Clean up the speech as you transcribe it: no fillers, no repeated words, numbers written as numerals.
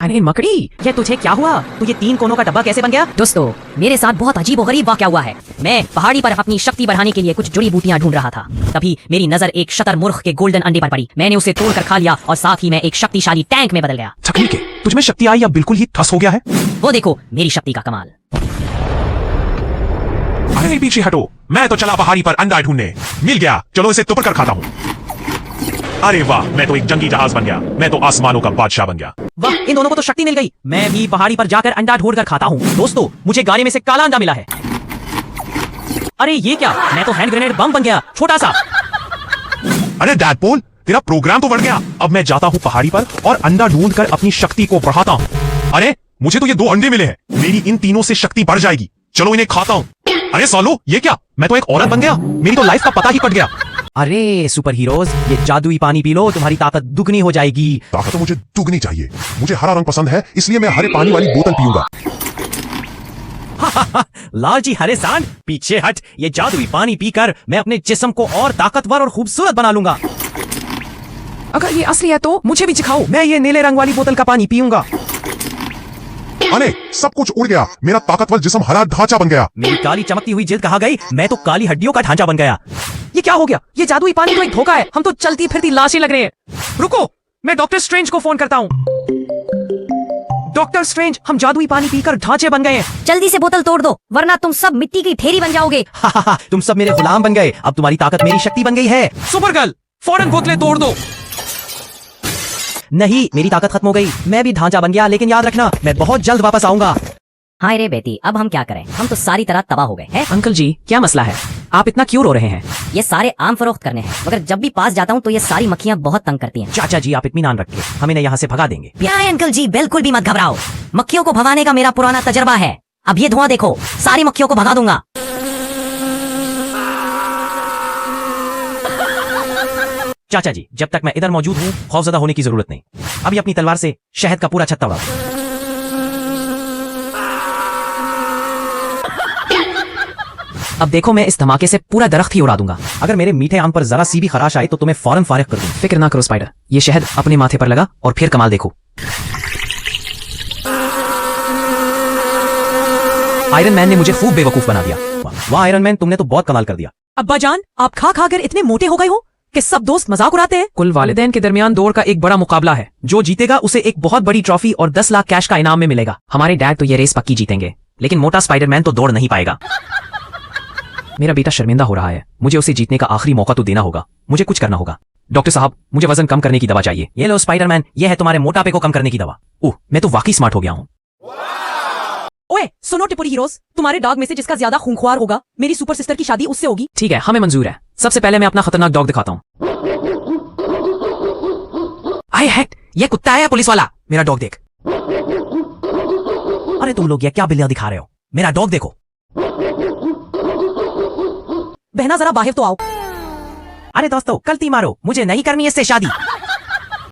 अरे मकड़ी, ये तुझे क्या हुआ? तू ये 3 कोनों का डब्बा कैसे बन गया? दोस्तों, मेरे साथ बहुत अजीबोगरीब वाकया हुआ है। मैं पहाड़ी पर अपनी शक्ति बढ़ाने के लिए कुछ जुड़ी बूटियां ढूंढ रहा था। तभी मेरी नजर एक शतरमुर्ग के गोल्डन अंडे पर पड़ी। मैंने उसे तोड़कर खा लिया और साथ ही मैं एक शक्तिशाली टैंक में बदल गया। तकलीफ है, तुझमें शक्ति आई या बिल्कुल ही ठस हो गया है? वो देखो मेरी शक्ति का कमाल। अरे पीछे हटो, मैं तो चला पहाड़ी पर अंडा ढूंढने। मिल गया, चलो इसे तोड़ कर खाता हूँ। अरे वाह, मैं तो एक जंगी जहाज बन गया। मैं तो आसमानों का बादशाह बन गया। वाह, इन दोनों को तो शक्ति मिल गई। मैं भी पहाड़ी पर जाकर अंडा ढूंढ कर खाता हूँ। दोस्तों, मुझे गाने में से काला अंडा मिला है। अरे ये क्या? मैं तो हैंड ग्रेनेड बम बन गया, छोटा सा। अरे डैडपोल, तेरा प्रोग्राम तो बढ़ गया। अब मैं जाता हूँ पहाड़ी पर और अंडा ढूंढ कर अपनी शक्ति को बढ़ाता हूँ। अरे मुझे तो ये 2 अंडे मिले हैं। मेरी इन तीनों से शक्ति बढ़ जाएगी। चलो इन्हें खाता हूँ। अरे सालो, ये क्या? मैं तो एक औरत बन गया। मेरी तो लाइफ का पता ही कट गया। अरे सुपर हीरोज, ये जादुई पानी पी लो, तुम्हारी ताकत दुगनी हो जाएगी। ताकत तो मुझे दुगनी चाहिए। मुझे हरा रंग पसंद है, इसलिए मैं हरे पानी वाली बोतल पीऊंगा। लालची हरे सांड, पीछे हट। ये जादुई पानी पीकर मैं अपने जिस्म को और ताकतवर और खूबसूरत बना लूंगा। अगर ये असली है तो मुझे भी सिखाओ। मैं ये नीले रंग वाली बोतल का पानी पीऊंगा। अरे सब कुछ उड़ गया। मेरा ताकतवर जिस्म हरा ढांचा बन गया। मेरी काली चमकती हुई जिल्द कहाँ गई? मैं तो काली हड्डियों का ढांचा बन गया। ये क्या हो गया? ये जादुई पानी तो एक धोखा है। हम तो चलती फिरती लाशें लग रहे हैं। रुको, मैं डॉक्टर स्ट्रेंज को फोन करता हूँ। डॉक्टर स्ट्रेंज, हम जादुई पानी पीकर ढांचे बन गए हैं। जल्दी से बोतल तोड़ दो, वरना तुम सब मिट्टी की ढेरी बन जाओगे। तुम सब मेरे गुलाम बन गए। अब तुम्हारी ताकत मेरी शक्ति बन गई है। सुपर गर्ल, फौरन बोतलें तोड़ दो। नहीं, मेरी ताकत खत्म हो गई। मैं भी ढांचा बन गया, लेकिन याद रखना मैं बहुत जल्द वापस आऊंगा। हाय रे बेटी, अब हम क्या करें? हम तो सारी तरह तबाह हो गए हैं। अंकल जी, क्या मसला है? आप इतना क्यों रो रहे हैं? ये सारे आम फरोख्त करने हैं, मगर जब भी पास जाता हूँ तो ये सारी मक्खियाँ बहुत तंग करती हैं। चाचा जी, आप इत्मीनान रखिए, हम इन्हें यहाँ से भगा देंगे। प्यारे अंकल जी, बिल्कुल भी मत घबराओ। मक्खियों को भगाने का मेरा पुराना तजर्बा है। अब ये धुआं देखो, सारी मक्खियों को भगा दूंगा। चाचा जी, जब तक मैं इधर मौजूद हूँ, खौफजदा होने की जरूरत नहीं। अभी अपनी तलवार से शहद का पूरा छत्ता उड़ाओ। अब देखो, मैं इस धमाके से पूरा दरख्त ही उड़ा दूंगा। अगर मेरे मीठे आम पर जरा सी भी खराश आए तो तुम्हें फौरन फारिग कर दूं। फिक्र ना करो स्पाइडर, ये शहद अपने माथे पर लगा और फिर कमाल देखो। आयरन मैन ने मुझे खूब बेवकूफ बना दिया। वाह आयरन मैन, तुमने तो बहुत कमाल कर दिया। अब्बा जान, आप खा खा कर इतने मोटे हो गए हो कि सब दोस्त मजाक उड़ाते हैं। कुल वालिदैन के दरमियान दौड़ का एक बड़ा मुकाबला है। जो जीतेगा उसे एक बहुत बड़ी ट्रॉफी और 10 लाख कैश का इनाम में मिलेगा। हमारे डैड तो ये रेस पक्की जीतेंगे, लेकिन मोटा स्पाइडरमैन तो दौड़ नहीं पाएगा। मेरा बेटा शर्मिंदा हो रहा है। मुझे उसे जीतने का आखिरी मौका तो देना होगा। मुझे कुछ करना होगा। डॉक्टर साहब, मुझे वजन कम करने की दवा चाहिए। ये लो स्पाइडरमैन, ये है तुम्हारे मोटापे को कम करने की दवा। ओह, मैं तो वाकई स्मार्ट हो गया हूँ। ओए सुनो टिप्पणी हीरोज, तुम्हारे डॉग में से जिसका ज्यादा खूंखार होगा, मेरी सुपर सिस्टर की शादी उससे होगी। ठीक है, हमें मंजूर है। सबसे पहले मैं अपना खतरनाक डॉग दिखाता हूँ। आए हैट, ये कुत्ता है पुलिस वाला। मेरा डॉग देख। अरे तुम लोग ये क्या बिल्लियां दिखा रहे हो? मेरा डॉग देखो। बहना जरा बाहर तो आओ। अरे दोस्तों, कल्ती मारो, मुझे नहीं करनी इससे शादी।